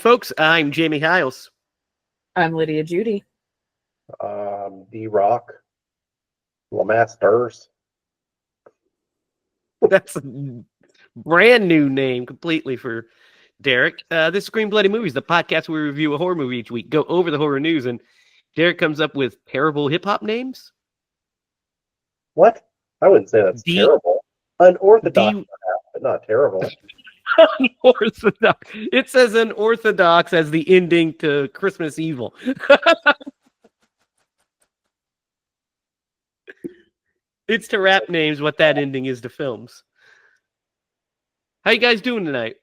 folks. I'm Jamie Hiles. I'm Lydia Judy. D-Rock. Lamass Burrs. That's a brand new name completely for Derek. This is Scream Bloody Movies, the podcast where we review a horror movie each week, go over the horror news, and Derek comes up with terrible hip-hop names. What? I wouldn't say that's terrible. Unorthodox, but not terrible. Unorthodox. It says unorthodox as the ending to Christmas Evil. It's to rap names what that ending is to films. How you guys doing tonight?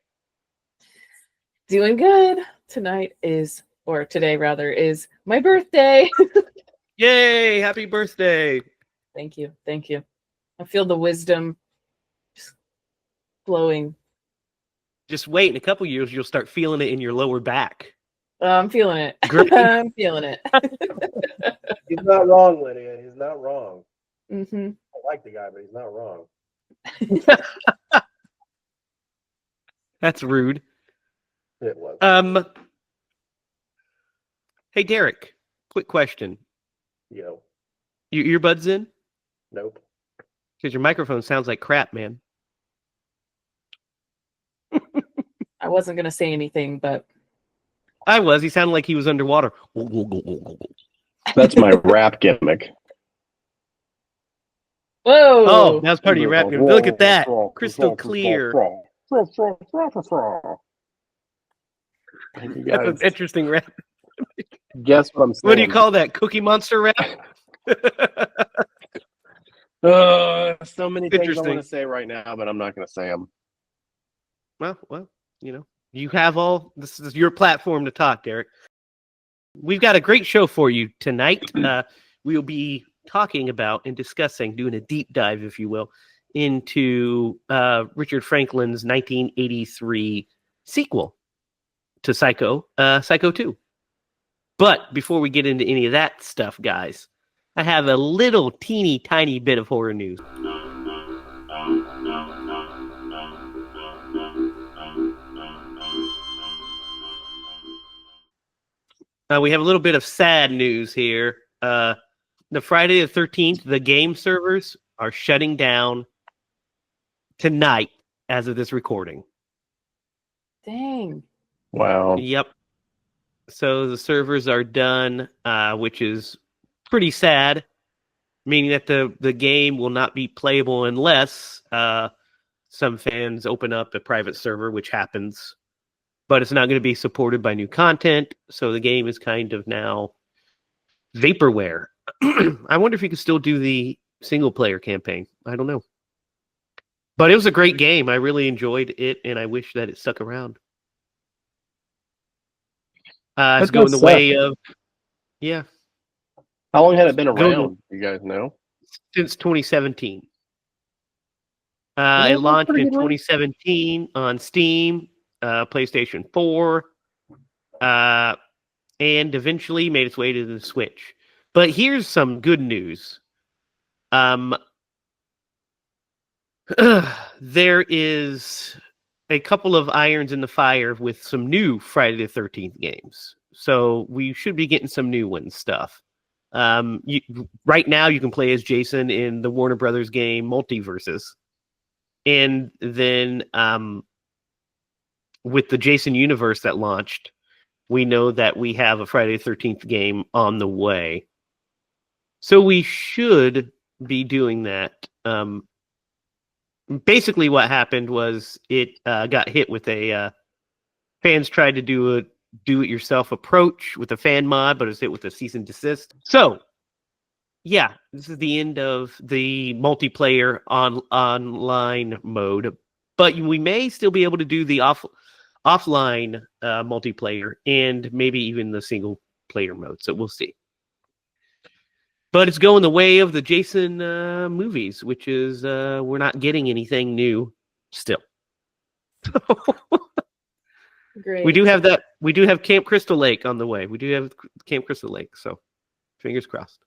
Doing good. Today is my birthday. Yay! Happy birthday! Thank you. I feel the wisdom just flowing. Just wait, in a couple years you'll start feeling it in your lower back. I'm feeling it. I'm feeling it. He's not wrong, Lydia. He's not wrong. Mm-hmm. I like the guy, but he's not wrong. That's rude. It was. Hey Derek, quick question. Yo. Your earbuds in? Nope. Because your microphone sounds like crap, man. I wasn't gonna say anything, but I was. He sounded like he was underwater. That's my rap gimmick. whoa! Oh, that was part of your rap. Look at that. Crystal clear. That's an interesting rap. Guess what I'm saying? What do you call that? Cookie Monster rap? So many things I want to say right now, but I'm not going to say them. Well, you know, you have this is your platform to talk, Derek. We've got a great show for you tonight. We'll be talking about and discussing, doing a deep dive, if you will, into Richard Franklin's 1983 sequel to Psycho 2. But before we get into any of that stuff, guys, I have a little teeny tiny bit of horror news. We have a little bit of sad news here. The Friday the 13th, the game servers are shutting down tonight as of this recording. Dang. Wow. Yep. So the servers are done, which is pretty sad, meaning that the game will not be playable unless some fans open up a private server, which happens. But it's not going to be supported by new content, so the game is kind of now vaporware. I wonder if you could still do the single-player campaign. I don't know. But it was a great game. I really enjoyed it, and I wish that it stuck around. It's going the way of... Yeah. How long had it been around, you guys know? Since 2017. It launched in 2017 on Steam, PlayStation 4, and eventually made its way to the Switch. But here's some good news. There is a couple of irons in the fire with some new Friday the 13th games. So we should be getting some new ones stuff. Right now you can play as Jason in the Warner Brothers game Multiverses. And then with the Jason universe that launched, we know that we have a Friday the 13th game on the way. So we should be doing that. Basically what happened was it got hit with a... fans tried to do a do-it-yourself approach with a fan mod, but it was hit with a cease and desist. So, yeah, this is the end of the multiplayer online mode, but we may still be able to do the offline multiplayer and maybe even the single-player mode, so we'll see. But it's going the way of the Jason movies, which is we're not getting anything new still. Great. We do have that. We do have Camp Crystal Lake on the way. We do have Camp Crystal Lake, so fingers crossed.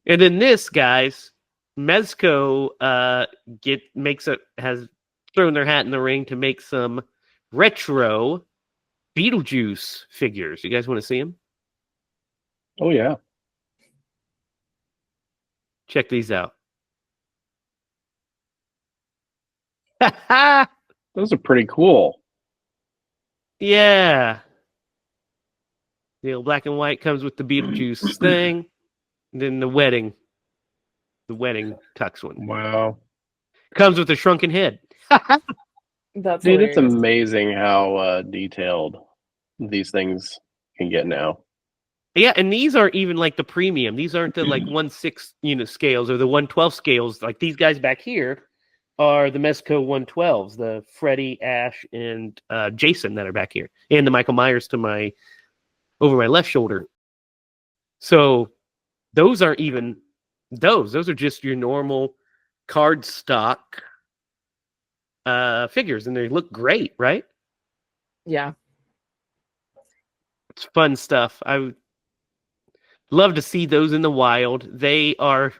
And then this, guys, Mezco has thrown their hat in the ring to make some retro Beetlejuice figures. You guys want to see them? Oh yeah. Check these out. Those are pretty cool. Yeah. The old black and white comes with the Beetlejuice thing. And then the wedding tux one. Wow. Comes with a shrunken head. That's Dude, it's hilarious. amazing how detailed these things can get now. Yeah, and these aren't even like the premium. These aren't the like 1/6 scales or the 1/12 scales. Like these guys back here are the Mezco 1/12s, the Freddy, Ash, and Jason that are back here, and the Michael Myers over my left shoulder. So those aren't even those. Those are just your normal card stock figures, and they look great, right? Yeah. It's fun stuff. I would love to see those in the wild. They are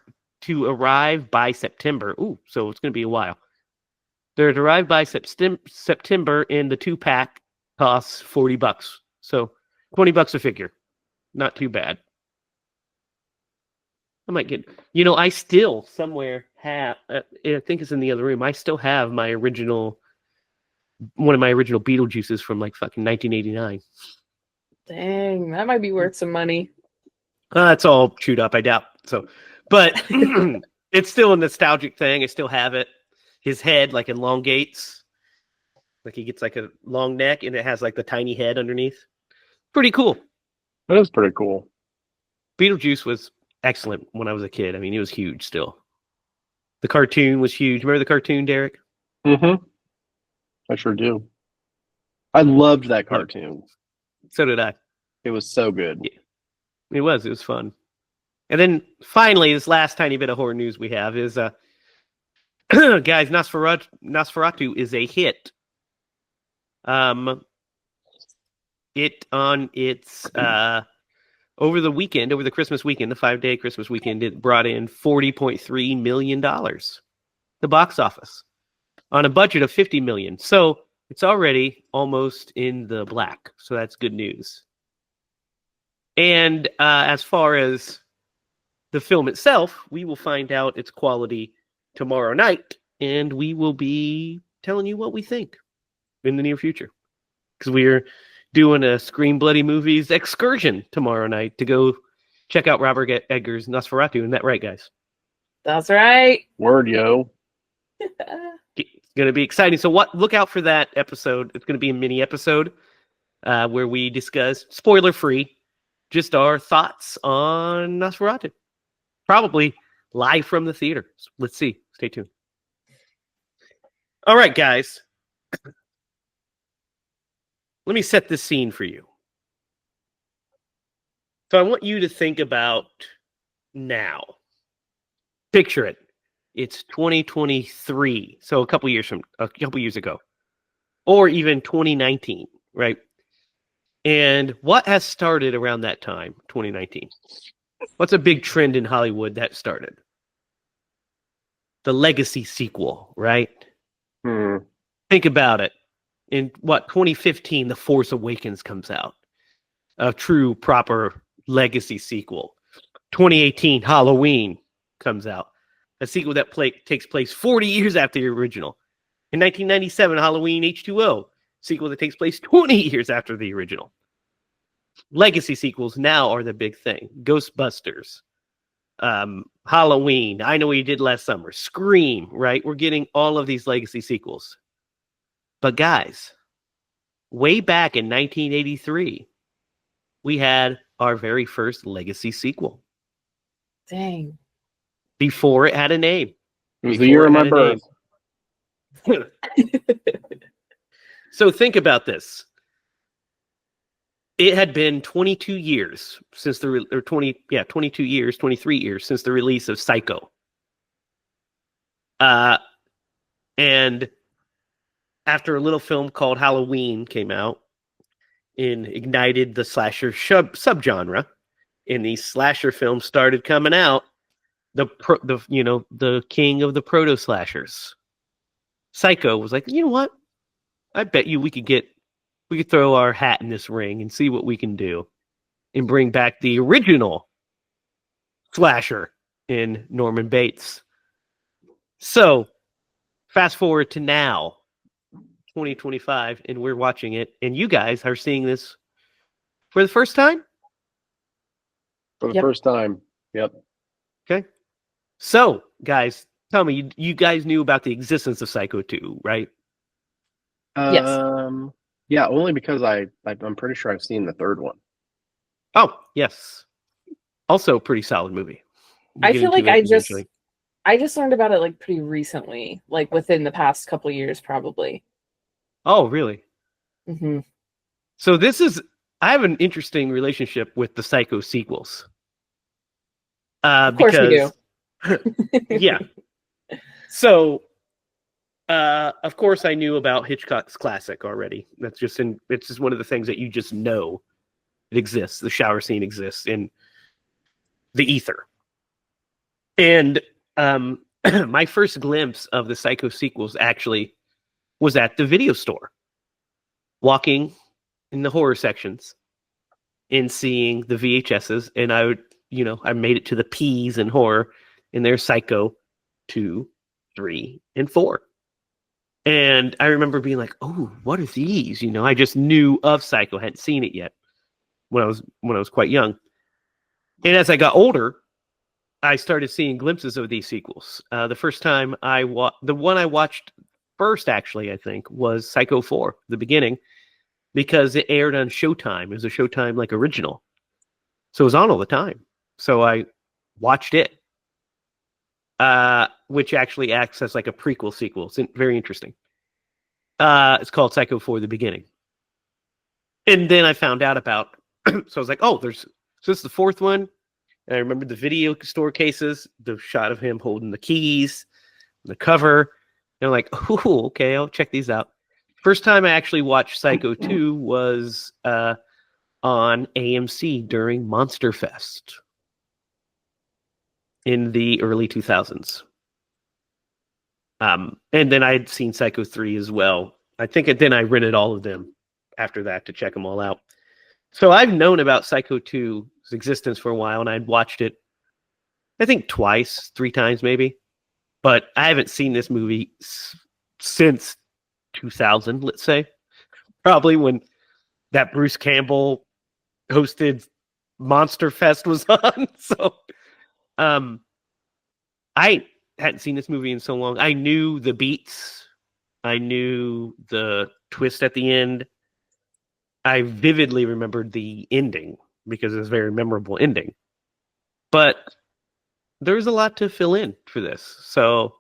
to arrive by September. Ooh, so it's going to be a while. They're to arrive by September, and the 2-pack costs $40. So $20 a figure. Not too bad. I might get, I still somewhere have, I think it's in the other room. I still have one of my original Beetlejuices from like fucking 1989. Dang, that might be worth some money. It's all chewed up, I doubt. So, but it's still a nostalgic thing. I still have it. His head like elongates, like he gets like a long neck, and it has like the tiny head underneath. Pretty cool. That is pretty cool. Beetlejuice was excellent when I was a kid. I mean, it was huge still. The cartoon was huge. Remember the cartoon, Derek? Mm-hmm. I sure do. I loved that cartoon. So did I. It was so good. Yeah. It was fun. And then finally, this last tiny bit of horror news we have is, guys, Nosferatu is a hit. It on its over the Christmas weekend, the 5-day Christmas weekend, it brought in $40.3 million. The box office on a budget of $50 million. So it's already almost in the black. So that's good news. And as far as the film itself, we will find out its quality tomorrow night, and we will be telling you what we think in the near future. Because we're doing a Scream Bloody Movies excursion tomorrow night to go check out Robert Eggers' Nosferatu. Isn't that right, guys? That's right. Word, yo. It's going to be exciting. So look out for that episode. It's going to be a mini episode where we discuss, spoiler-free, just our thoughts on Nosferatu. Probably live from the theater. Let's see. Stay tuned. All right, guys. Let me set this scene for you. So I want you to think about now. Picture it. It's 2023. So a couple years ago. Or even 2019, right? And what has started around that time, 2019? What's a big trend in Hollywood that started? The Legacy sequel, right? Think about it. In 2015, The Force Awakens comes out. A true, proper Legacy sequel. 2018, Halloween comes out. A sequel that takes place 40 years after the original. In 1997, Halloween H2O. Sequel that takes place 20 years after the original. Legacy sequels now are the big thing. Ghostbusters. Halloween. I Know What You Did Last Summer. Scream, right? We're getting all of these legacy sequels. But guys, way back in 1983, we had our very first legacy sequel. Dang. Before it had a name. It was the year of my birth. So think about this. It had been 22 years since 23 years since the release of Psycho. And after a little film called Halloween came out and ignited the slasher subgenre, and these slasher films started coming out, the king of the proto slashers, Psycho, was like, you know what? I bet you we could we could throw our hat in this ring and see what we can do and bring back the original slasher in Norman Bates. So, fast forward to now, 2025, and we're watching it, and you guys are seeing this for the first time? For the first time. Yep. Okay. So, guys, tell me, you guys knew about the existence of Psycho 2, right? Yes. Yeah, only because I'm pretty sure I've seen the third one. Oh, yes. Also, pretty solid movie. We'll I get feel into like it I just eventually. learned about it like pretty recently, like within the past couple years, probably. Oh, really? Hmm. So I have an interesting relationship with the Psycho sequels. Of course we do. Yeah. So, of course, I knew about Hitchcock's classic already. It's just one of the things that you just know it exists. The shower scene exists in the ether. And my first glimpse of the Psycho sequels actually was at the video store, walking in the horror sections and seeing the VHSs. And I made it to the P's in horror, and there's Psycho 2, 3, and 4. And I remember being like, "Oh, what are these?" I just knew of Psycho, hadn't seen it yet when I was quite young. And as I got older, I started seeing glimpses of these sequels. The first time the one I watched first, actually, I think, was Psycho 4, the beginning, because it aired on Showtime. It was a Showtime original, so it was on all the time. So I watched it, which actually acts as like a prequel sequel. It's very interesting. It's called Psycho 4, the beginning. And then I found out about, so I was like, oh, so this is the fourth one. And I remember the video store cases, the shot of him holding the keys, the cover. And I'm like, oh, okay, I'll check these out. First time I actually watched Psycho 2 was on AMC during Monster Fest in the early 2000s. And then I had seen Psycho 3 as well. I think then I rented all of them after that to check them all out. So I've known about Psycho 2's existence for a while, and I'd watched it, I think, twice, 3 times maybe. But I haven't seen this movie since 2000, let's say. Probably when that Bruce Campbell hosted Monster Fest was on. So I hadn't seen this movie in so long. I knew the beats. I knew the twist at the end. I vividly remembered the ending because it was a very memorable ending. But there was a lot to fill in for this. So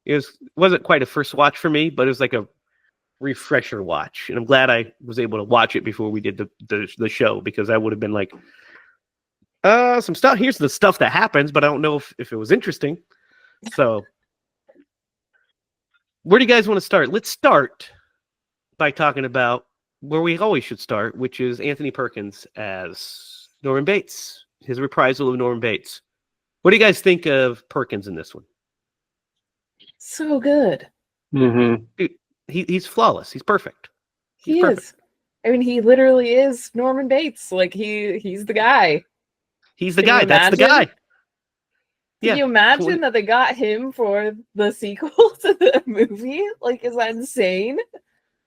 it wasn't quite a first watch for me, but it was like a refresher watch. And I'm glad I was able to watch it before we did the show, because I would have been like, some stuff. Here's the stuff that happens, but I don't know if it was interesting. So where do you guys want to start? Let's start by talking about where we always should start, which is Anthony Perkins as Norman Bates, his reprisal of Norman Bates. What do you guys think of Perkins in this one? So good. Mm-hmm. Dude, he's flawless. He's perfect. He is. I mean, he literally is Norman Bates. Like he's the guy. He's the guy. That's the guy. Can you imagine that they got him for the sequel to the movie? Like, is that insane?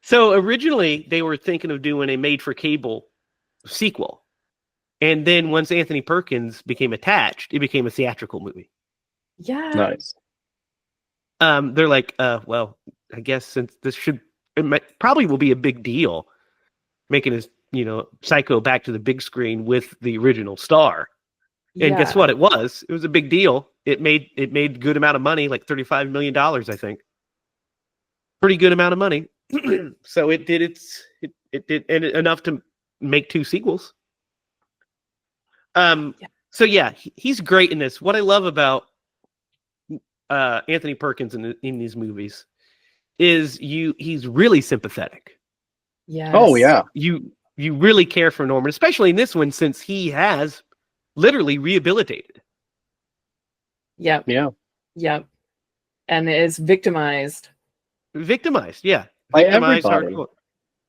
So originally they were thinking of doing a made-for-cable sequel. And then once Anthony Perkins became attached, it became a theatrical movie. Yeah. Nice. They're like, well, I guess since probably will be a big deal, making his, Psycho back to the big screen with the original star. And guess what? It was a big deal. It made good amount of money, like $35 million, I think. Pretty good amount of money. So it did and enough to make 2 sequels. So yeah, he's great in this. What I love about Anthony Perkins in these movies is he's really sympathetic. Yes. Oh yeah. You really care for Norman, especially in this one, since he has literally rehabilitated. Yep. Yeah. Yep. And is victimized. Victimized, yeah. By Victimized everybody. hardcore.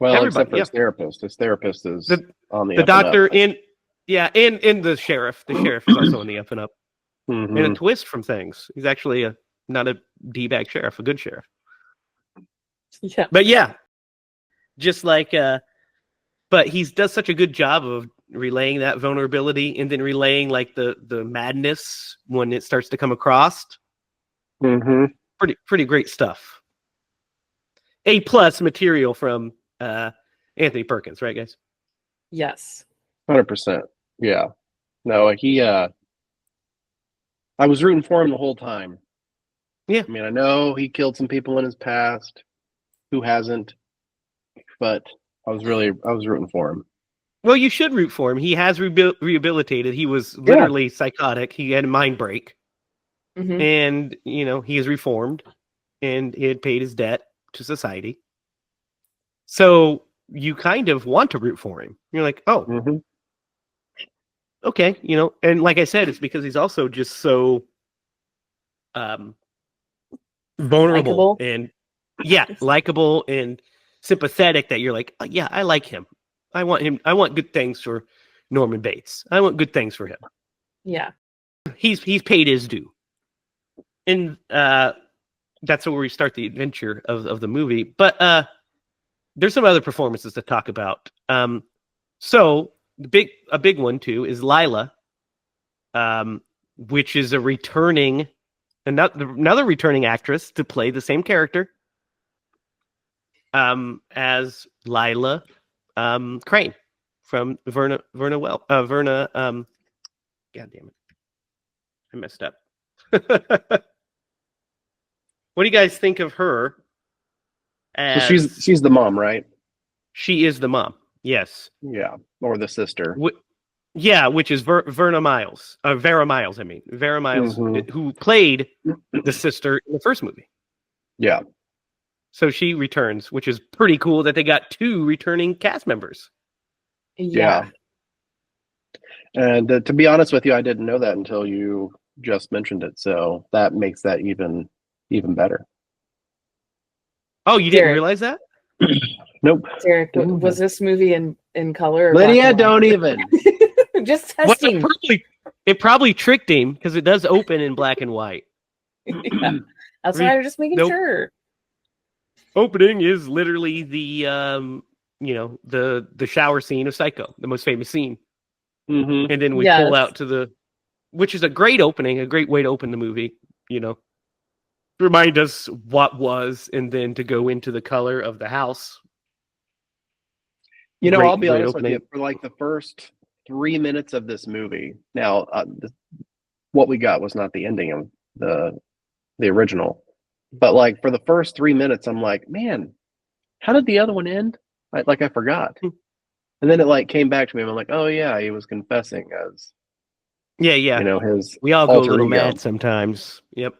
Well, Everybody, except for his therapist. His therapist is on the doctor up and up. and the sheriff. The sheriff is also on the up and up. Mm-hmm. And a twist from things. He's actually not a D-bag sheriff, a good sheriff. Yeah. But yeah, just like, but he does such a good job of relaying that vulnerability and then relaying like the madness when it starts to come across. Mm-hmm. Pretty great stuff. A+ material from Anthony Perkins, right, guys? Yes. 100%. Yeah. No, I was rooting for him the whole time. Yeah. I mean, I know he killed some people in his past. Who hasn't? But I was rooting for him. Well, you should root for him. He has rehabilitated. He was literally psychotic. He had a mind break. Mm-hmm. And, he is reformed. And he had paid his debt to society. So you kind of want to root for him. You're like, oh, mm-hmm. Okay. And like I said, it's because he's also just so vulnerable Likeable. and likable and sympathetic that you're like, oh, yeah, I like him. I want good things for Norman Bates. I want good things for him. Yeah. He's paid his due. And that's where we start the adventure of the movie. But there's some other performances to talk about. So a big one too is HiLa, which is another returning actress to play the same character as Lila Crane from Verna. God damn it, I messed up. What do you guys think of her? So she's the mom, right? She is the mom. Yes. Yeah, or the sister. Which is Vera Miles. Vera Miles, mm-hmm. who played the sister in the first movie. Yeah. So she returns, which is pretty cool that they got 2 returning cast members. Yeah. And to be honest with you, I didn't know that until you just mentioned it. So that makes that even better. Oh, you didn't realize that? Nope. Derek, was this movie in color? Or Lydia, don't even. Just testing. Well, it probably tricked him because it does open in black and white. Yeah. That's why I'm just making sure. Opening is literally the the shower scene of Psycho, the most famous scene. Mm-hmm. And then we pull out to which is a great opening, a great way to open the movie, remind us what was, and then to go into the color of the house. I'll be honest with you, for like the first 3 minutes of this movie. Now, what we got was not the ending of the original, but like for the first 3 minutes, I'm like, man, how did the other one end? I forgot. And then it like came back to me. And I'm like, oh yeah, he was confessing as his. We all go a little mad sometimes. Yep.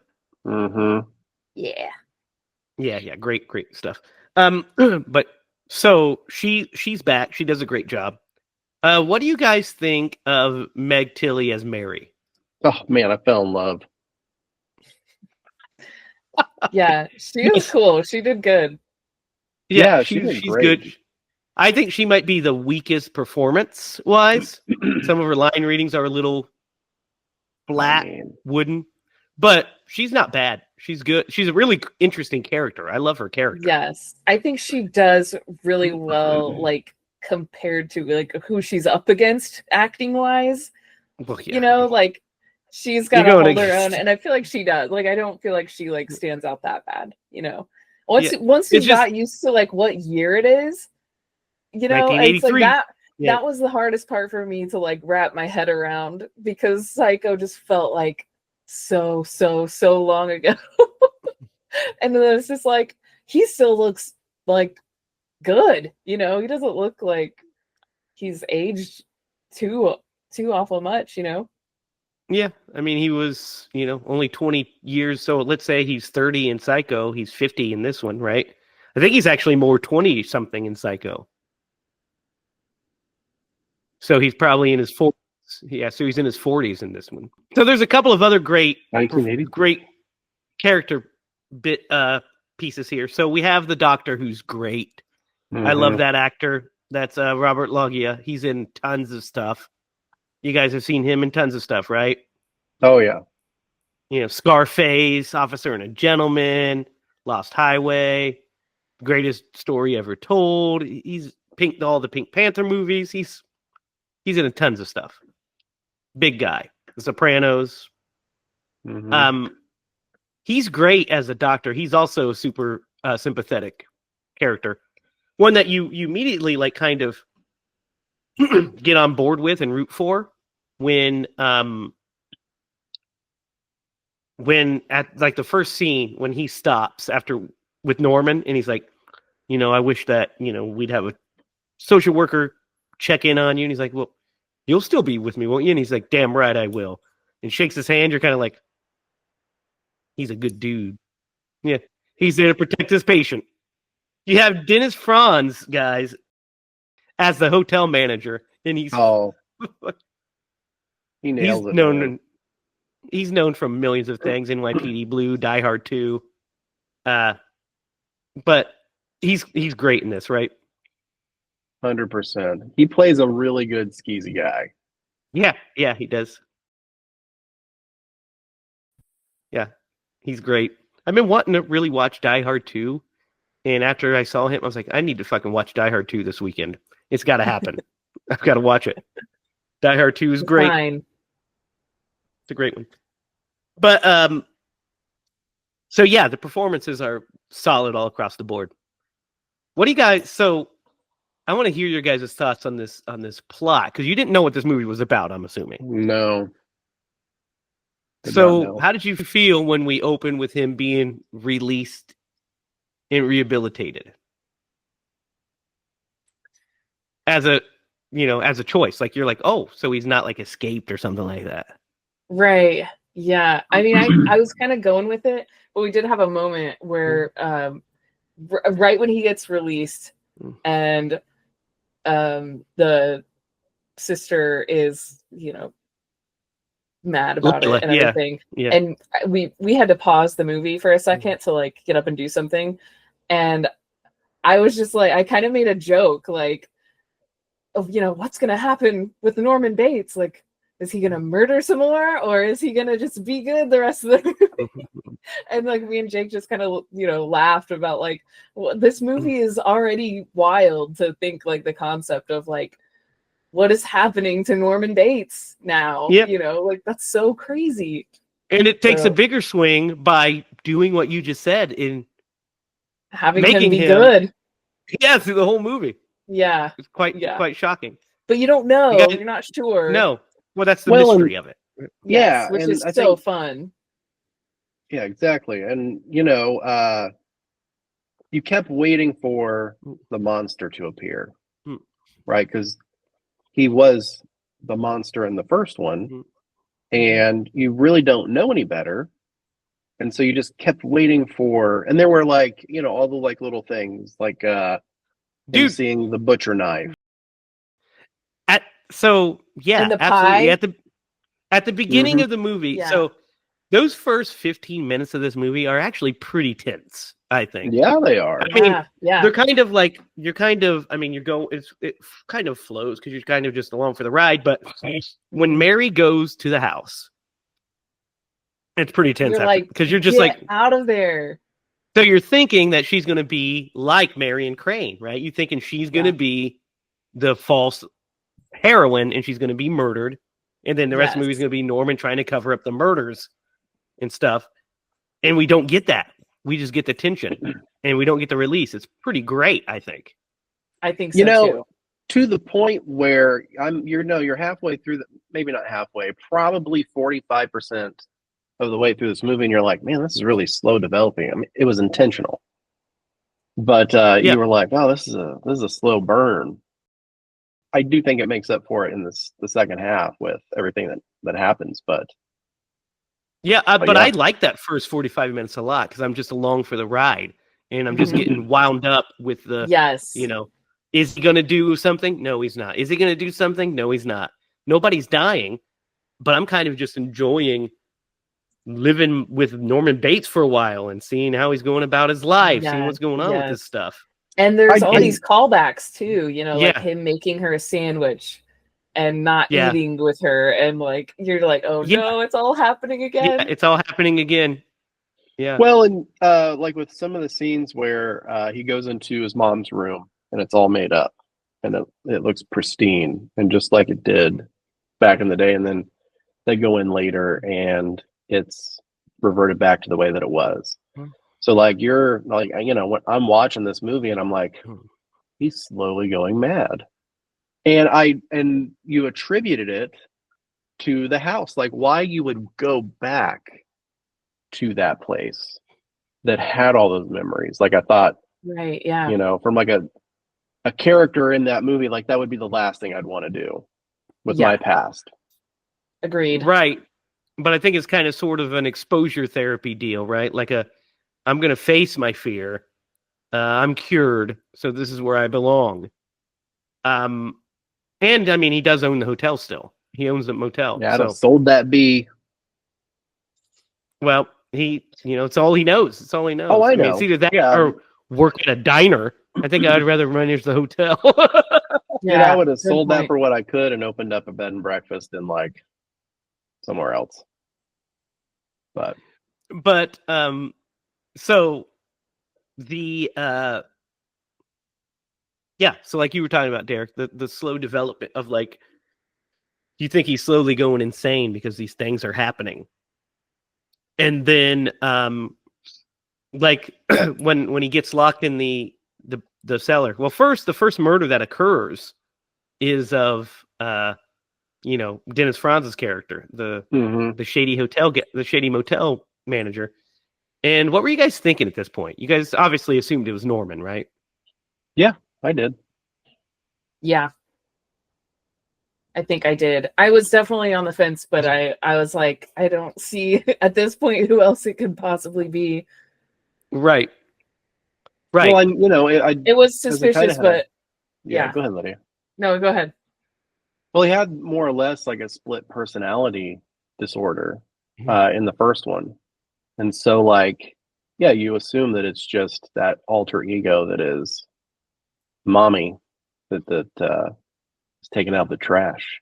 Mm-hmm. Yeah. Yeah. Great stuff. But so she's back. She does a great job. What do you guys think of Meg Tilly as Mary? Oh man, I fell in love. Yeah, she was cool. She did good. Yeah, she's good. I think she might be the weakest performance-wise. Some of her line readings are a little flat, wooden, but she's not bad. She's good. She's a really interesting character. I love her character. Yes, I think she does really well, like compared to like who she's up against acting-wise. Well, yeah. Like she's got to hold her own, and I feel like she does. Like I don't feel like she like stands out that bad. Once you got used to like what year it is. It's like that was the hardest part for me to like wrap my head around, because Psycho just felt like so long ago. And then it's just like he still looks like good, he doesn't look like he's aged too awful much, Yeah, I mean, he was, only 20 years, so let's say he's 30 in Psycho, he's 50 in this one, right? I think he's actually more 20-something in Psycho. So he's probably in his 40s. Yeah, so he's in his 40s in this one. So there's a couple of other great character bit pieces here. So we have the Doctor, who's great. I love that actor. That's Robert Loggia. He's in tons of stuff. You guys have seen him in tons of stuff, right? Oh yeah. Scarface, Officer and a Gentleman, Lost Highway, Greatest Story Ever Told. He's all the Pink Panther movies. He's in tons of stuff. Big guy. The Sopranos. He's great as a doctor. He's also a super sympathetic character. One that you immediately like kind of get on board with and root for when at like the first scene when he stops with Norman and he's like, I wish that, we'd have a social worker check in on you. And he's like, well, you'll still be with me, won't you? And he's like, damn right I will. And shakes his hand. You're kind of like, he's a good dude. Yeah. He's there to protect his patient. You have Dennis Franz, guys, as the hotel manager. And he nails it. He's known from millions of things, NYPD Blue, Die Hard 2. But he's great in this, right? 100%. He plays a really good skeezy guy. Yeah, he does. Yeah, he's great. I've been wanting to really watch Die Hard 2, and after I saw him, I was like, I need to fucking watch Die Hard 2 this weekend. It's got to happen. I've got to watch it. Die Hard 2 is great. Fine. It's a great one. But so yeah, the performances are solid all across the board. What do you guys? So I want to hear your guys' thoughts on this plot, because you didn't know what this movie was about, I'm assuming. No. So how did you feel when we opened with him being released and rehabilitated? As a choice. Like you're like, oh, so he's not like escaped or something like that. Right. Yeah. I mean, I was kind of going with it, but we did have a moment where right when he gets released and the sister is, mad about it and everything. Yeah. And we had to pause the movie for a second to like get up and do something. And I was just like, I kind of made a joke like, of, what's going to happen with Norman Bates? Like, is he going to murder some more, or is he going to just be good the rest of the movie? And like me and Jake just kind of, laughed about like, well, this movie is already wild to think like the concept of like, what is happening to Norman Bates now? Yep. Like that's so crazy. And it takes a bigger swing by doing what you just said in having him be good. Yeah, through the whole movie. Yeah. It's quite shocking. But you don't know. You're not sure. No. Well, that's the mystery of it. Yeah. Which is so fun. Yeah, exactly. And, you kept waiting for the monster to appear, right? Because he was the monster in the first one, and you really don't know any better. And so you just kept waiting for, and there were like, all the like little things like, seeing the butcher knife. Absolutely. At the beginning of the movie. Yeah. So those first 15 minutes of this movie are actually pretty tense, I think. Yeah, they are. I mean, they're kind of like, it kind of flows because you're kind of just along for the ride. But when Mary goes to the house, it's pretty tense because you're just like out of there. So you're thinking that she's going to be like Marion Crane, right? You're thinking she's going to be the false heroine and she's going to be murdered. And then the rest of the movie is going to be Norman trying to cover up the murders and stuff. And we don't get that. We just get the tension and we don't get the release. It's pretty great, I think. I think so too. To the point where you're halfway through maybe not halfway, probably 45% of the way through this movie, and you're like, man, this is really slow developing. I mean, it was intentional. But you were like, oh, this is a slow burn. I do think it makes up for it in the second half with everything that happens, but I like that first 45 minutes a lot because I'm just along for the ride and I'm just getting wound up with the is he going to do something? No, he's not. Is he going to do something? No, he's not. Nobody's dying, but I'm kind of just enjoying living with Norman Bates for a while and seeing how he's going about his life, seeing what's going on with this stuff. And there's all these callbacks too, you know, like him making her a sandwich and not eating with her, and like you're like, oh no, it's all happening again. Yeah, it's all happening again. Yeah. Well, and like with some of the scenes where he goes into his mom's room and it's all made up and it looks pristine and just like it did back in the day, and then they go in later and it's reverted back to the way that it was. So like you're like, you know, when I'm watching this movie and I'm like, he's slowly going mad. And you attributed it to the house. Like why you would go back to that place that had all those memories. Like I thought, right, yeah. You know, from like a character in that movie, like that would be the last thing I'd want to do with my past. Agreed. Right. But I think it's kind of sort of an exposure therapy deal, right? Like I'm going to face my fear. I'm cured, so this is where I belong. And I mean, he does own the hotel still. He owns the motel. Yeah, so. Sold that bee. Well, you know, it's all he knows. It's all he knows. Oh, I know. Mean, it's either that or work at a diner. I think I'd rather manage the hotel. I would have sold that for what I could and opened up a bed and breakfast in like somewhere else. But so the so like you were talking about, Derek, the slow development of like, you think he's slowly going insane because these things are happening. And then like when he gets locked in the cellar. Well, the first murder that occurs is of you know, Dennis Franz's character, the shady motel manager. And what were you guys thinking at this point? You guys obviously assumed it was Norman, right? Yeah, I did. Yeah. I think I did. I was definitely on the fence, but I was like, I don't see at this point who else it could possibly be. Right. Right. Well, you know, it was suspicious, but yeah. Go ahead, Lydia. No, go ahead. Well, he had more or less like a split personality disorder in the first one. And so like, yeah, you assume that it's just that alter ego that is mommy that is taking out the trash.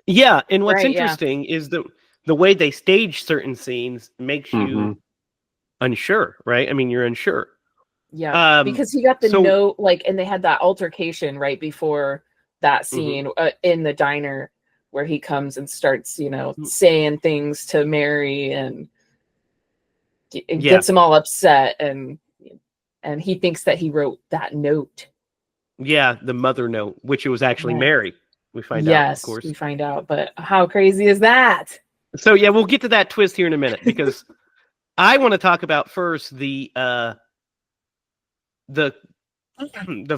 Yeah, and what's interesting is the way they stage certain scenes makes you unsure, right? I mean, you're unsure. Yeah, because he got the note, like, and they had that altercation right before that scene in the diner where he comes and starts, you know, saying things to Mary and gets him all upset, and he thinks that he wrote that note. Yeah, the mother note, which it was actually Mary. We find out, of course. Yes, we find out, but how crazy is that? So yeah, we'll get to that twist here in a minute, because I want to talk about first the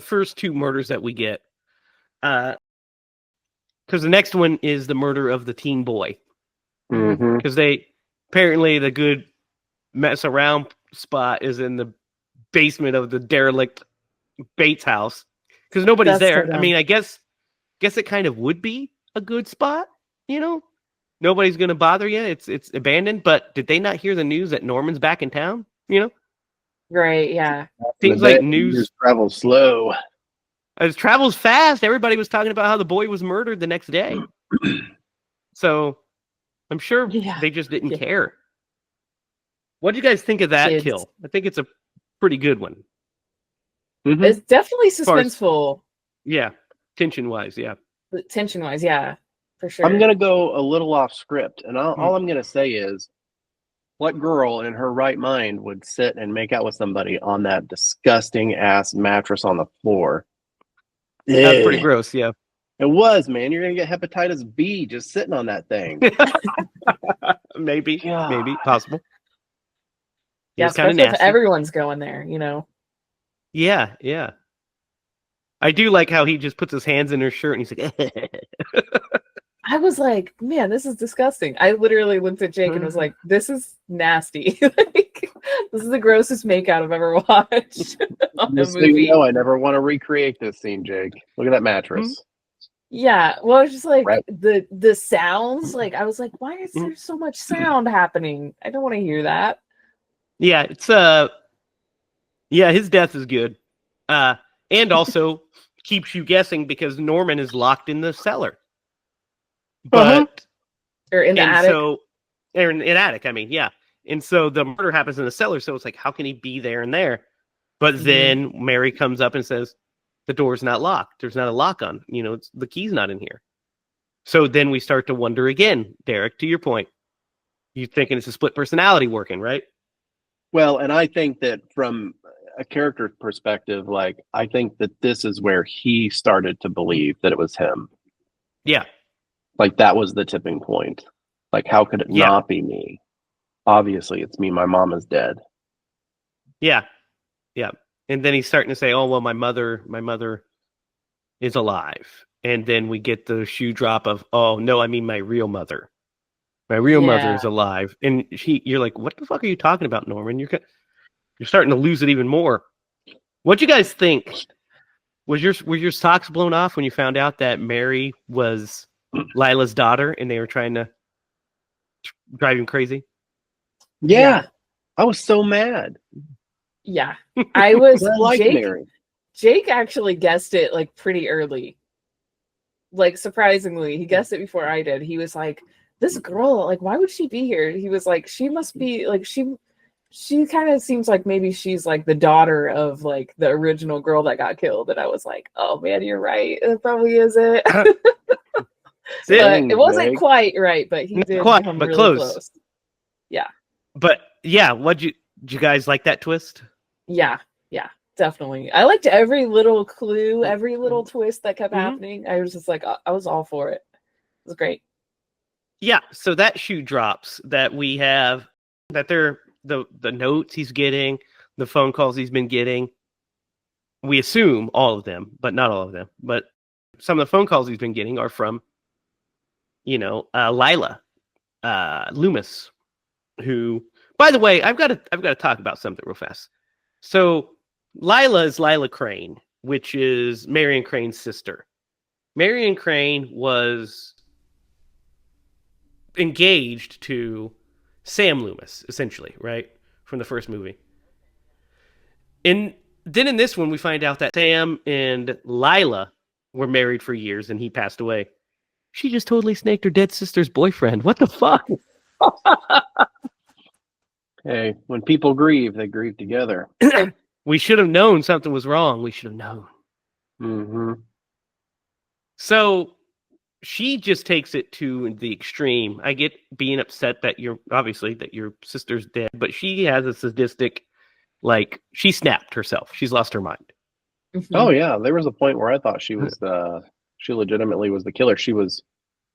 first two murders that we get, because the next one is the murder of the teen boy, because they apparently the good mess around spot is in the basement of the derelict Bates house, because nobody's there. I mean, I guess it kind of would be a good spot, you know. Nobody's gonna bother you. It's abandoned. But did they not hear the news that Norman's back in town? You know. Right, yeah. Seems like news travels slow. It travels fast. Everybody was talking about how the boy was murdered the next day. So I'm sure they just didn't care. What do you guys think of that kill? I think it's a pretty good one. It's definitely suspenseful. Tension-wise, yeah. Tension-wise, yeah, for sure. I'm going to go a little off script, and all I'm going to say is, what girl in her right mind would sit and make out with somebody on that disgusting ass mattress on the floor? That's pretty gross, yeah. It was, man. You're going to get hepatitis B just sitting on that thing. Maybe, possible. Yeah, especially if everyone's going there, you know. Yeah. I do like how he just puts his hands in her shirt and he's like, I was like, man, this is disgusting. I literally looked at Jake and was like, this is nasty. Like, this is the grossest makeout I've ever watched on a movie. I never want to recreate this scene, Jake. Look at that mattress. Yeah, well, it's just like the sounds. Like, I was like, why is there so much sound happening? I don't want to hear that. Yeah, it's his death is good. And also keeps you guessing because Norman is locked in the cellar. But or in the attic. So, or in attic, I mean, yeah. And so the murder happens in the cellar, so it's like, how can he be there and there? But then Mary comes up and says, the door's not locked. There's not a lock on. The key's not in here. So then we start to wonder again, Derek, to your point. You're thinking it's a split personality working, right? Well, and I think that from a character perspective, like, I think that this is where he started to believe that it was him. Yeah. Like, that was the tipping point. Like, how could it not be me? Obviously, it's me. My mom is dead. Yeah. Yeah. And then he's starting to say, oh, well, my mother is alive. And then we get the shoe drop of, oh, no, I mean my real mother. My real mother is alive. And you're like, what the fuck are you talking about, Norman? You're starting to lose it even more. What'd you guys think? Were your socks blown off when you found out that Mary was Lila's daughter and they were trying to drive him crazy? Yeah. I was so mad. Yeah. I was like Mary. Jake actually guessed it like pretty early. Like, surprisingly, he guessed it before I did. He was like, this girl, like, why would she be here? He was like, she must be like, she kind of seems like maybe she's like the daughter of like the original girl that got killed. And I was like, oh man, you're right. It probably is it. But it wasn't quite right, but he did come really close. Yeah. But yeah, did you guys like that twist? Yeah, definitely. I liked every little clue, every little twist that kept happening. I was just like, I was all for it. It was great. Yeah, so that shoe drops that we have, that they're the notes he's getting, the phone calls he's been getting. We assume all of them, but not all of them. But some of the phone calls he's been getting are from, Lila Loomis, who, by the way, I've got to talk about something real fast. So Lila is Lila Crane, which is Marion Crane's sister. Marion Crane was engaged to Sam Loomis, essentially, right? From the first movie. And then in this one, we find out that Sam and Lila were married for years and he passed away. She just totally snaked her dead sister's boyfriend. What the fuck? Hey, when people grieve, they grieve together. We should have known something was wrong. We should have known. Mm-hmm. So she just takes it to the extreme. I get being upset that your sister's dead, but she has a sadistic, like, she snapped herself. She's lost her mind. Mm-hmm. Oh yeah, there was a point where I thought she was she legitimately was the killer. She was,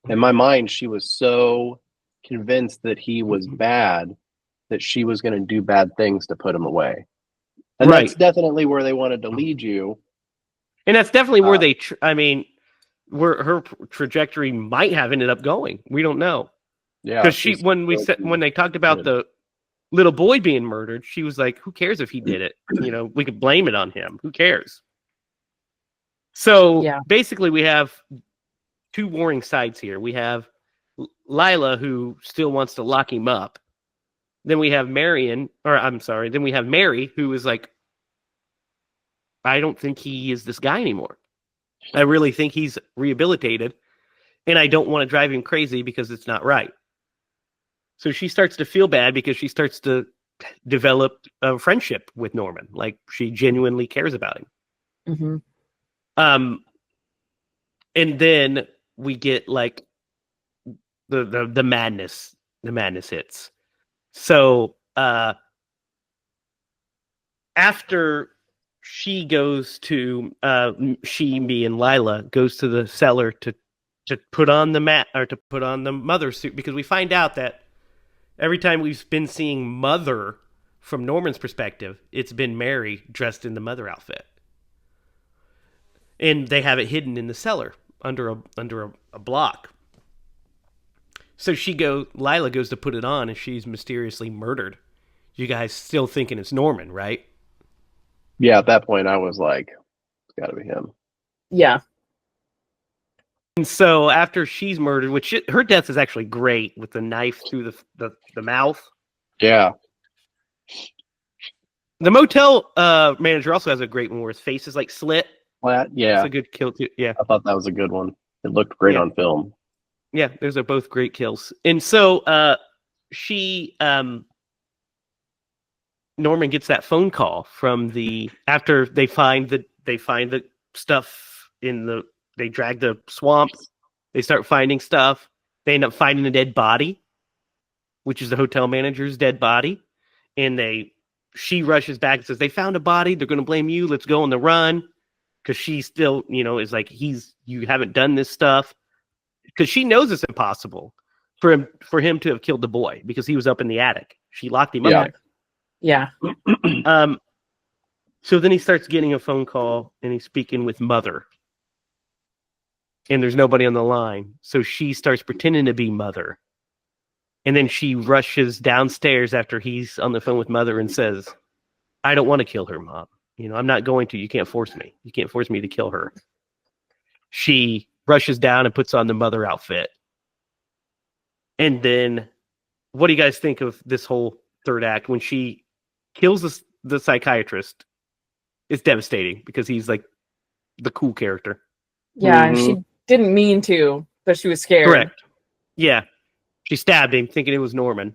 in my mind, she was so convinced that he was bad that she was going to do bad things to put him away. And that's definitely where they wanted to lead you. And that's definitely where where her trajectory might have ended up going. We don't know. Yeah. Because when they talked about the little boy being murdered, she was like, who cares if he did it? We could blame it on him. Who cares? So basically we have two warring sides here. We have Lila, who still wants to lock him up. Then we have Mary, who is like, I don't think he is this guy anymore. I really think he's rehabilitated, and I don't want to drive him crazy because it's not right. So she starts to feel bad because she starts to develop a friendship with Norman. Like, she genuinely cares about him. Mm-hmm. And then we get like the madness. The madness hits. So after she goes to me and Lila goes to the cellar to put on the mother suit, because we find out that every time we've been seeing Mother from Norman's perspective, it's been Mary dressed in the mother outfit, and they have it hidden in the cellar under a block. So Lila goes to put it on, and she's mysteriously murdered. You guys still thinking it's Norman, right? Yeah, at that point I was like, it's got to be him. Yeah. And so after she's murdered, which her death is actually great, with the knife through the mouth. Yeah. The motel manager also has a great one where his face is like slit. Flat, yeah. It's a good kill too. Yeah. I thought that was a good one. It looked great on film. Yeah, those are both great kills. And so she Norman gets that phone call from after they find the stuff they drag the swamp, they start finding stuff. They end up finding a dead body, which is the hotel manager's dead body. And she rushes back and says, they found a body, they're gonna blame you, let's go on the run. Because she still, is like, you haven't done this stuff. Because she knows it's impossible for him to have killed the boy because he was up in the attic. She locked him up there. Yeah. So then he starts getting a phone call and he's speaking with Mother. And there's nobody on the line. So she starts pretending to be Mother. And then she rushes downstairs after he's on the phone with Mother and says, I don't want to kill her, Mom. I'm not going to. You can't force me. You can't force me to kill her. She rushes down and puts on the Mother outfit. And then what do you guys think of this whole third act when she kills the psychiatrist? It's devastating because he's like the cool character. Yeah, and she didn't mean to, but she was scared. Correct. Yeah. She stabbed him thinking it was Norman.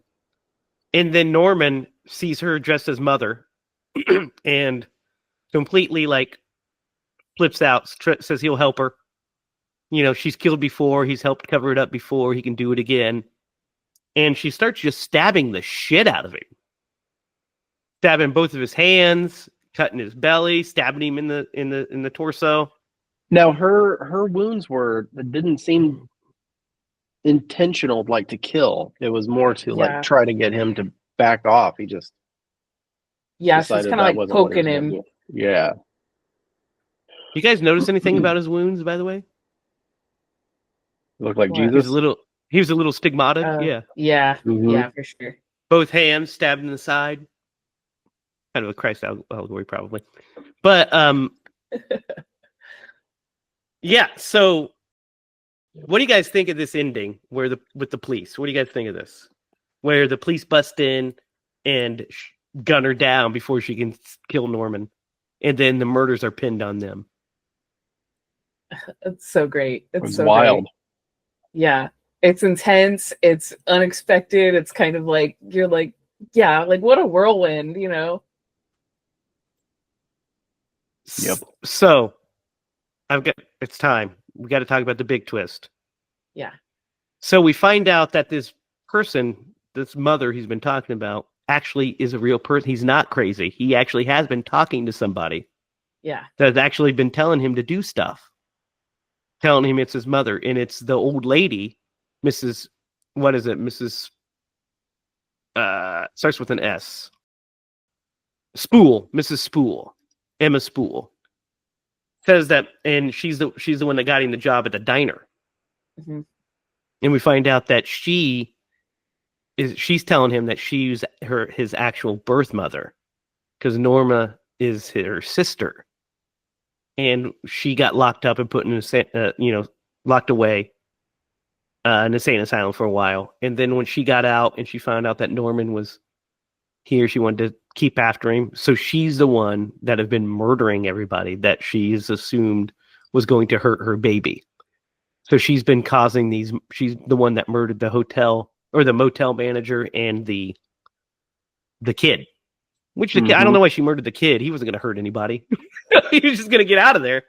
And then Norman sees her dressed as Mother and completely like flips out, says he'll help her. She's killed before. He's helped cover it up before. He can do it again. And she starts just stabbing the shit out of him. Stabbing both of his hands, cutting his belly, stabbing him in the torso. Now her wounds didn't seem intentional, like to kill. It was more to like try to get him to back off. He just she's kind of like poking him. Yeah. You guys notice anything about his wounds, by the way? Looked like Jesus. He was a little stigmatic. Yeah, for sure. Both hands stabbed in the side. Kind of a Christ allegory, probably. But yeah. So, what do you guys think of this ending? With the police? What do you guys think of this? Where the police bust in and gun her down before she can kill Norman, and then the murders are pinned on them. It's so great. It's so wild. Great. Yeah, it's intense. It's unexpected. It's kind of like you're like, yeah, like what a whirlwind, Yep. So, it's time. We got to talk about the big twist. Yeah. So we find out that this person, this Mother he's been talking about, actually is a real person. He's not crazy. He actually has been talking to somebody. Yeah. That's actually been telling him to do stuff. Telling him it's his mother. And it's the old lady, Mrs. What is it? Mrs. Starts with an S. Spool. Mrs. Spool. Emma Spool. Says that, and she's the one that got him the job at the diner. Mm-hmm. And we find out that she's telling him that she's his actual birth mother, because Norma is her sister, and she got locked up and put in locked away in an insane asylum for a while. And then when she got out and she found out that Norman was here, she wanted to keep after him. So she's the one that have been murdering everybody that she's assumed was going to hurt her baby. So she's been causing these. She's the one that murdered the hotel or the motel manager and the kid. Which the kid, I don't know why she murdered the kid. He wasn't going to hurt anybody. He was just going to get out of there.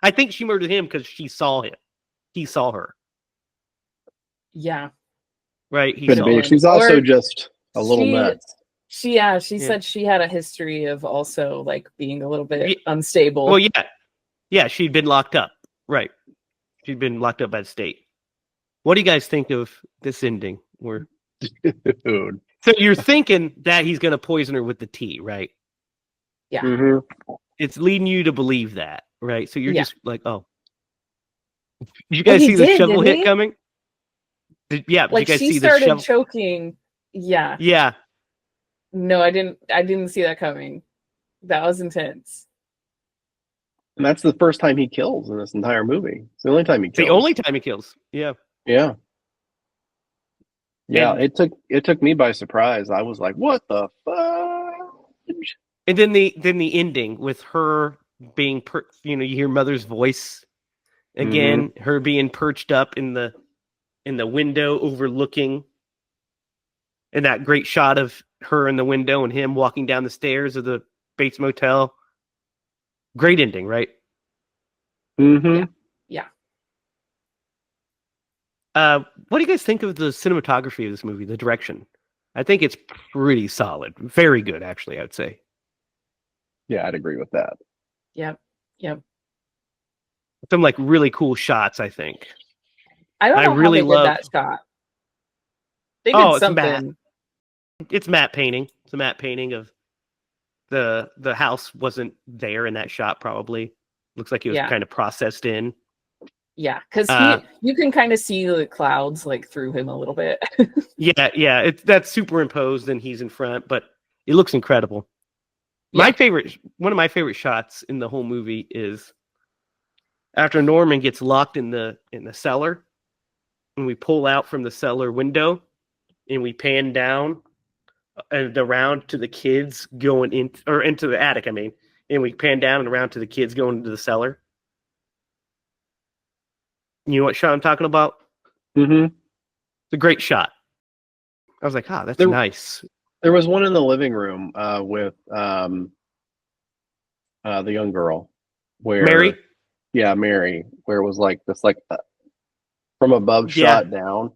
I think she murdered him because she saw him. He saw her. Yeah. Right. She's also just a little nuts. She said she had a history of also like being a little bit unstable. Well, yeah, she'd been locked up. Right. She'd been locked up by the state. What do you guys think of this ending? Dude. So you're thinking that he's going to poison her with the tea, right? Yeah. Mm-hmm. It's leading you to believe that, right? So you're just like, oh. Did you guys see the shovel hit coming? Did you guys see the shovel? She started choking. Yeah. Yeah. No, I didn't see that coming. That was intense. And that's the first time he kills in this entire movie. It's the only time he kills. The only time he kills. Yeah. Yeah. Yeah, it took me by surprise. I was like, what the fuck? And then the ending with her being, you hear Mother's voice again, her being perched up in the window overlooking, and that great shot of her in the window and him walking down the stairs of the Bates Motel. Great ending, right? Yeah. What do you guys think of the cinematography of this movie, the direction? I think it's pretty solid. Very good, actually, I would say. Yeah, I'd agree with that. Yep. Some like really cool shots, I think. I don't know how they did that shot. They did something. It's matte painting. It's a matte painting of the house wasn't there in that shot, probably. Looks like it was kind of processed in. Yeah, because you can kind of see the clouds like through him a little bit. yeah. That's superimposed and he's in front, but it looks incredible. Yeah. One of my favorite shots in the whole movie is after Norman gets locked in the cellar, and we pull out from the cellar window, and we pan down and around to the kids going into the attic. I mean, and we pan down and around to the kids going into the cellar. You know what shot I'm talking about? Mm-hmm. It's a great shot. I was like, that's nice. There was one in the living room with the young girl, where Mary. Yeah, Mary, where it was like this, like from above shot down.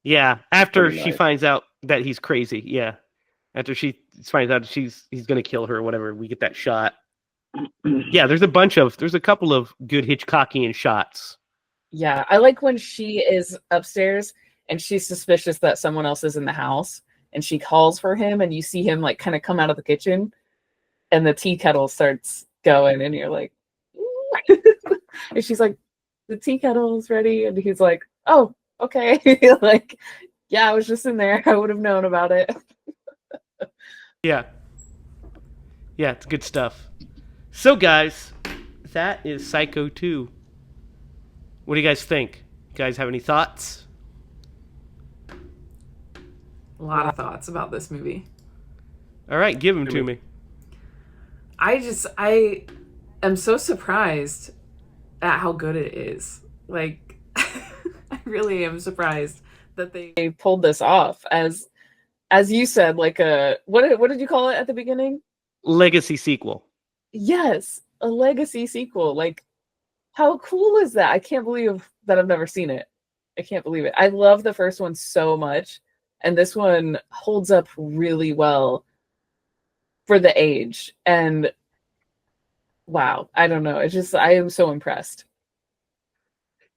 Yeah, after she finds out that he's crazy. Yeah, after she finds out he's gonna kill her or whatever, we get that shot. Yeah, there's a couple of good Hitchcockian shots. Yeah, I like when she is upstairs and she's suspicious that someone else is in the house, and she calls for him, and you see him like kind of come out of the kitchen, and the tea kettle starts going, and you're like, and she's like, the tea kettle is ready, and he's like, oh, okay. Like, yeah, I was just in there. I would have known about it. Yeah, it's good stuff. So, guys, that is Psycho 2. What do you guys think? You guys have any thoughts? A lot of thoughts about this movie. All right, give them to me. I am so surprised at how good it is. Like, I really am surprised that they pulled this off as you said, like what did you call it at the beginning? Legacy sequel. Yes, a legacy sequel. Like, how cool is that? I can't believe that I've never seen it. I can't believe it. I love the first one so much, and this one holds up really well for the age. And wow, I don't know. I am so impressed.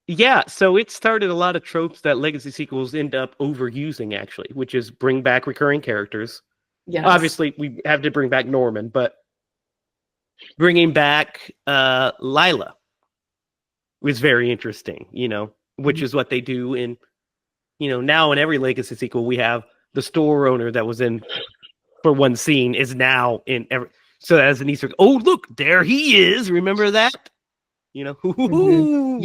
Yeah, so it started a lot of tropes that legacy sequels end up overusing, actually, which is bring back recurring characters. Yes. Obviously, we have to bring back Norman, but bringing back HiLa was very interesting, which is what they do in, now in every legacy sequel, we have the store owner that was in for one scene is now in every. So as an Easter egg, oh, look, there he is. Remember that? Mm-hmm.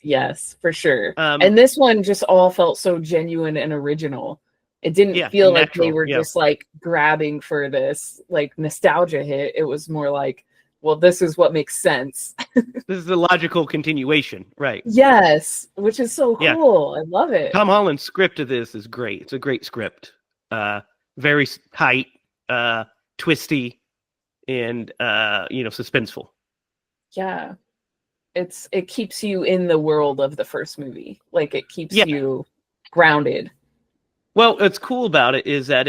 Yes, for sure. And this one just all felt so genuine and original. It didn't feel like they were just like grabbing for this like nostalgia hit. It was more like, well, this is what makes sense. This is the logical continuation, right? Yes, which is so cool. I love it. Tom Holland's script of this is great. It's a great script. Very tight, twisty, and suspenseful. Yeah. It keeps you in the world of the first movie. Like, it keeps you grounded. Well, what's cool about it is that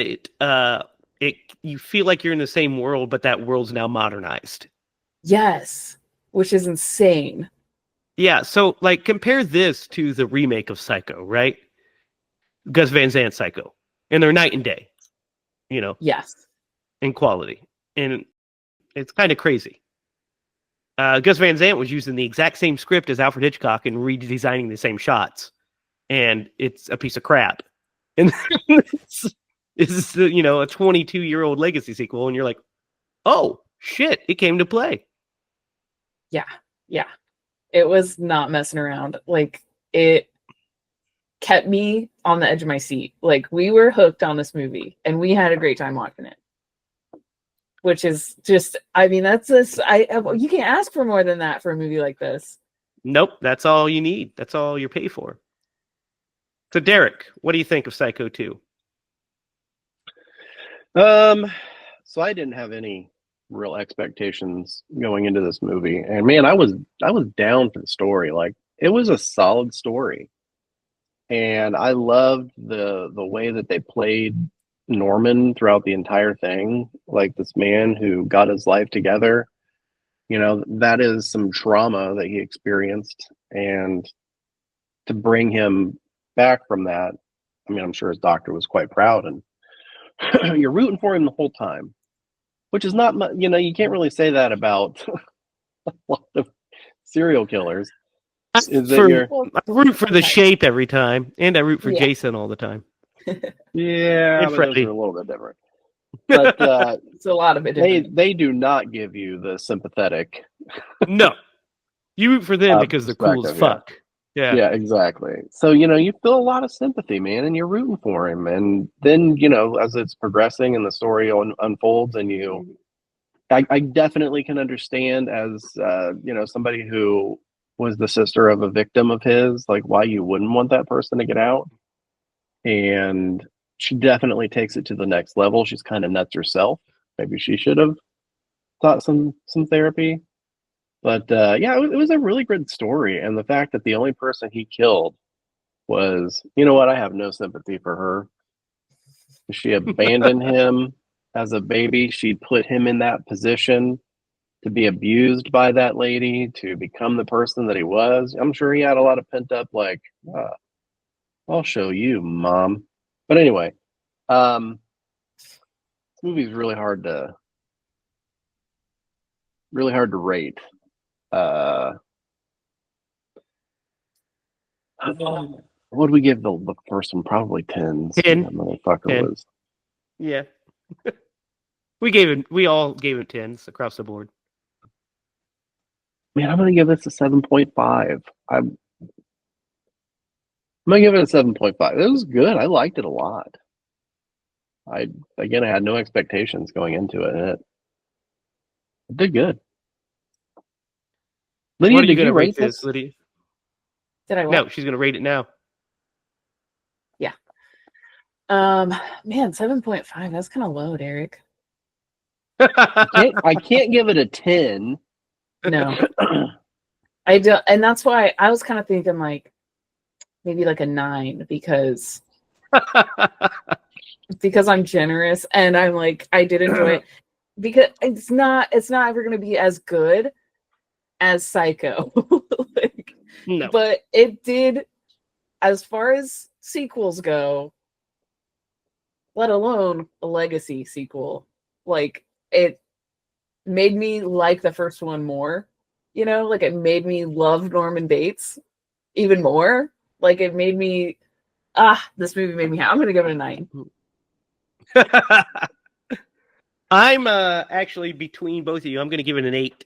you feel like you're in the same world, but that world's now modernized. Yes, which is insane. Yeah, so like compare this to the remake of Psycho, right? Gus Van Sant Psycho, and they're night and day. Yes, in quality, and it's kind of crazy. Gus Van Sant was using the exact same script as Alfred Hitchcock and redesigning the same shots, and it's a piece of crap. And this is a 22-year-old legacy sequel, and you're like, oh shit, it came to play. Yeah, it was not messing around. Like, it kept me on the edge of my seat. Like, we were hooked on this movie, and we had a great time watching it. which is just, I mean, that's this. You can't ask for more than that for a movie like this. Nope, that's all you need. That's all you're paid for. So, Derek, what do you think of Psycho 2? So I didn't have any real expectations going into this movie, and man, I was down for the story. Like, it was a solid story, and I loved the way that they played Norman throughout the entire thing. Like, this man who got his life together, that is some trauma that he experienced, and to bring him back from that, I mean, I'm sure his doctor was quite proud, and you're rooting for him the whole time, which is not, you can't really say that about a lot of serial killers. I root for the shape every time, and I root for Jason all the time. Yeah, and but Freddy. Those are a little bit different. But it's a lot of it. They do not give you the sympathetic. No, you root for them because they're cool as fuck. Yeah, exactly. So, you feel a lot of sympathy, man, and you're rooting for him. And then, as it's progressing and the story unfolds, and I definitely can understand as, somebody who was the sister of a victim of his, like, why you wouldn't want that person to get out. And she definitely takes it to the next level. She's kind of nuts herself. Maybe she should have sought some therapy. But it was a really good story. And the fact that the only person he killed was, I have no sympathy for her. She abandoned him as a baby. She put him in that position to be abused by that lady, to become the person that he was. I'm sure he had a lot of pent up, like, I'll show you, Mom. But anyway, this movie is really hard to rate. What did we give the first one? Probably 10s. 10. That motherfucker 10. was. Yeah. We all gave it 10s across the board. Man, I'm gonna give this a 7.5. I'm gonna give it a 7.5. It was good. I liked it a lot. I had no expectations going into it, and it did good. Lydia, what are you did you rate this, Lydia? Did I? No, she's gonna rate it now. Yeah. Man, 7.5. That's kind of low, Derek. I can't give it a 10. No. I don't, and that's why I was kind of thinking like maybe like a 9 because I'm generous and I'm like I did enjoy it because it's not ever going to be as good as Psycho. No. But it did, as far as sequels go, let alone a legacy sequel, like it made me like the first one more. Like it made me love Norman Bates even more. Like it made me, this movie made me happy. I'm going to give it a 9. I'm actually between both of you. I'm going to give it an 8.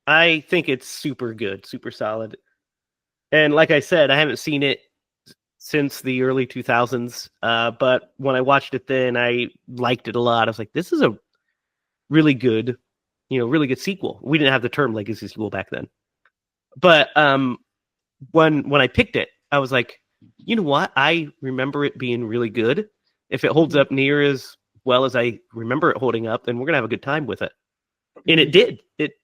I think it's super good, super solid. And like I said, I haven't seen it since the early 2000s. But when I watched it then, I liked it a lot. I was like, this is a really good sequel. We didn't have the term legacy sequel back then. But when I picked it, I was like, you know what? I remember it being really good. If it holds up near as well as I remember it holding up, then we're gonna have a good time with it. And it did. It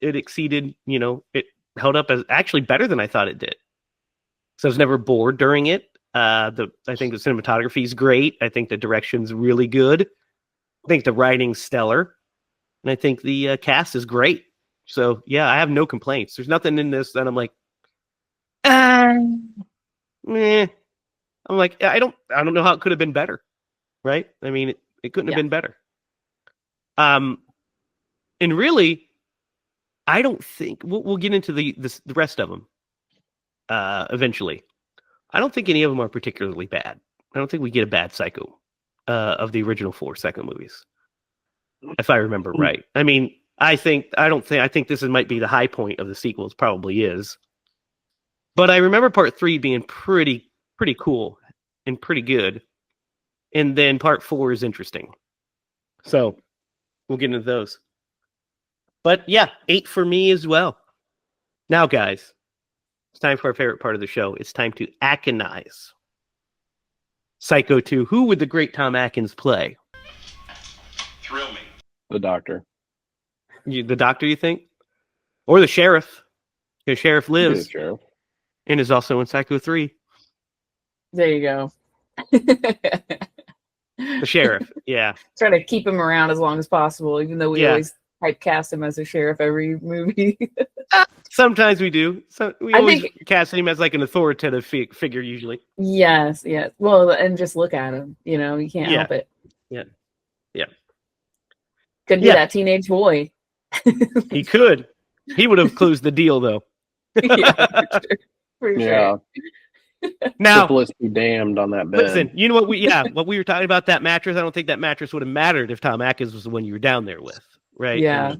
exceeded. It held up as actually better than I thought it did. So I was never bored during it. I think the cinematography is great. I think the direction's really good. I think the writing's stellar. And I think the cast is great. So yeah, I have no complaints. There's nothing in this that I'm like, meh. I'm like, I don't know how it could have been better, right? I mean, it couldn't have been better. And really, I don't think we'll get into the rest of them eventually. I don't think any of them are particularly bad. I don't think we get a bad Psycho of the original 4 Psycho movies, if I remember right. I mean, I think this might be the high point of the sequels. Probably is, but I remember Part 3 being pretty cool and pretty good, and then Part 4 is interesting. So We'll get into those. But yeah, 8 for me as well. Now, guys, it's time for our favorite part of the show. It's time to Akinize Psycho 2. Who would the great Tom Atkins play? Thrill me. The Doctor. The Doctor, you think? Or the Sheriff? Because Sheriff lives Sheriff. and is also in Psycho 3. There you go. The Sheriff, yeah. Try to keep him around as long as possible, even though we always typecast him as a sheriff every movie. Sometimes we do. So we always cast him as like an authoritative figure, usually. Yes. Well, and just look at him. You can't help it. Yeah. Could be that teenage boy. He could. He would have closed the deal, though. For sure. Now, syphilis be damned on that bed. Listen, you know what what we were talking about, that mattress. I don't think that mattress would have mattered if Tom Atkins was the one you were down there with, right? Yeah.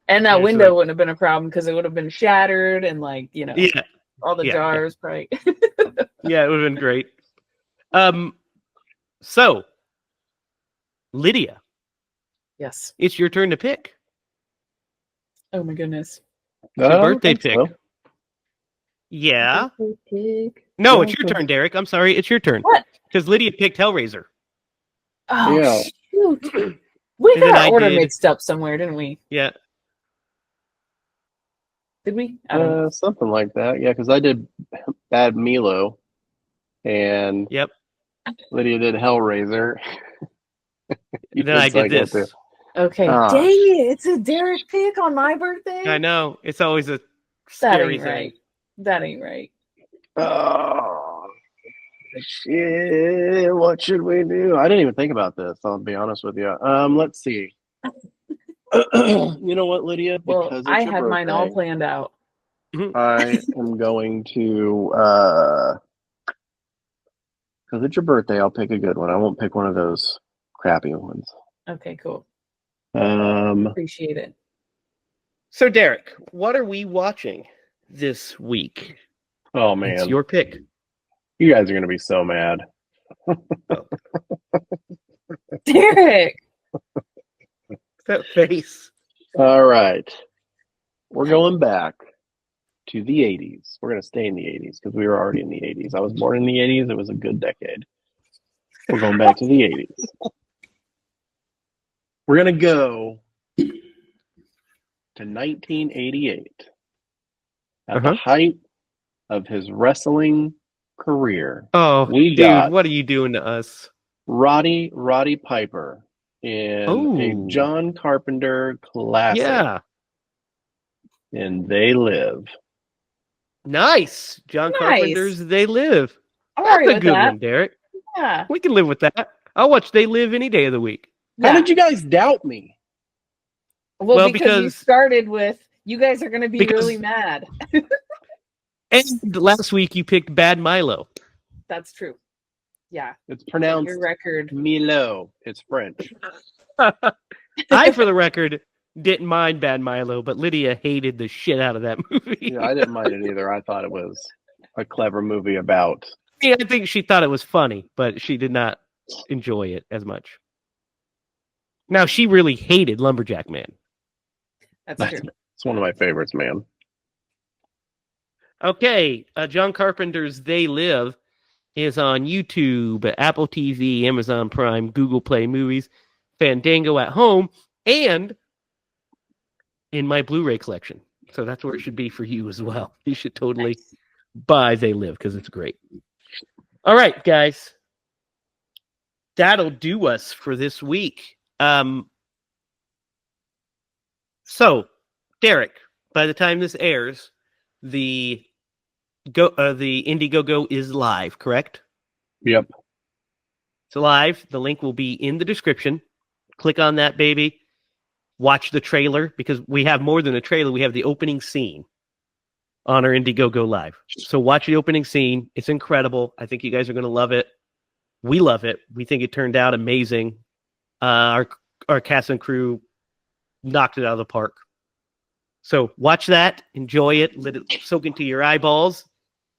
And that window wouldn't have been a problem because it would have been shattered and all the jars, right? Yeah, it would have been great. So, Lydia. Yes. It's your turn to pick. Oh my goodness. It's your birthday pick. So. Yeah. No, it's your turn, Derek. I'm sorry. It's your turn. What? Because Lydia picked Hellraiser. Oh, shoot. We got our order mixed up somewhere, didn't we? Yeah. Did we? Something like that. Yeah, because I did Bad Milo. And Lydia did Hellraiser. And then I did this. Too. Okay. Dang it. It's a Derek pick on my birthday. I know. It's always a scary thing. Right. That ain't right. Oh, shit. What should we do? I didn't even think about this. I'll be honest with you. Let's see. You know what, Lydia? Well, I had mine all planned out. I am going to, because it's your birthday, I'll pick a good one. I won't pick one of those crappy ones. Okay, cool. Appreciate it. So, Derek, what are we watching this week? Oh, man. It's your pick. You guys are going to be so mad. Derek! That face. All right. We're going back to the 80s. We're going to stay in the 80s because we were already in the 80s. I was born in the 80s. It was a good decade. We're going back to the 80s. We're going to go to 1988. At the height of his wrestling career. Oh, dude, what are you doing to us? Roddy Piper in a John Carpenter classic. Yeah. And They Live. Nice. John Carpenter's They Live. That's a good one, Derek. Yeah. We can live with that. I'll watch They Live any day of the week. How did you guys doubt me? Well, because you started with, you guys are going to be really mad. And last week you picked Bad Milo. That's true. Yeah. It's pronounced your record. Milo. It's French. I, for the record, didn't mind Bad Milo, but Lydia hated the shit out of that movie. Yeah, I didn't mind it either. I thought it was a clever movie about... Yeah, I think she thought it was funny, but she did not enjoy it as much. Now, she really hated Lumberjack Man. That's true. It's one of my favorites, man. Okay, John Carpenter's They Live is on YouTube, Apple TV, Amazon Prime, Google Play Movies, Fandango at home, and in my Blu-ray collection. So that's where it should be for you as well. You should totally buy They Live because it's great. All right, guys. That'll do us for this week. So, Derek, by the time this airs, the Indiegogo is live, correct? Yep. It's live. The link will be in the description. Click on that, baby. Watch the trailer, because we have more than a trailer. We have the opening scene on our Indiegogo live. So watch the opening scene. It's incredible. I think you guys are going to love it. We love it. We think it turned out amazing. Our cast and crew knocked it out of the park. So watch that, enjoy it, let it soak into your eyeballs,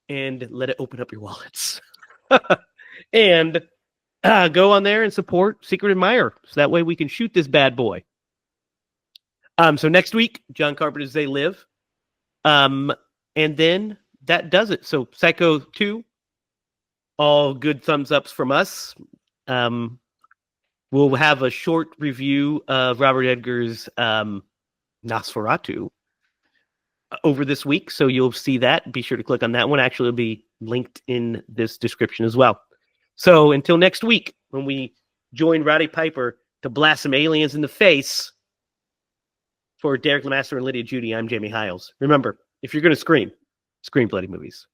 and let it open up your wallets. And go on there and support Secret Admirer, so that way we can shoot this bad boy So next week, John Carpenter's They Live. And then that does it. So Psycho 2, all good thumbs ups from us. We'll have a short review of Robert Edgar's Nosferatu over this week, so you'll see that. Be sure to click on that one. Actually, it'll be linked in this description as well. So until next week, when we join Roddy Piper to blast some aliens in the face, for Derek Lemaster and Lydia Judy, I'm Jamie Hiles. Remember, if you're going to scream bloody movies.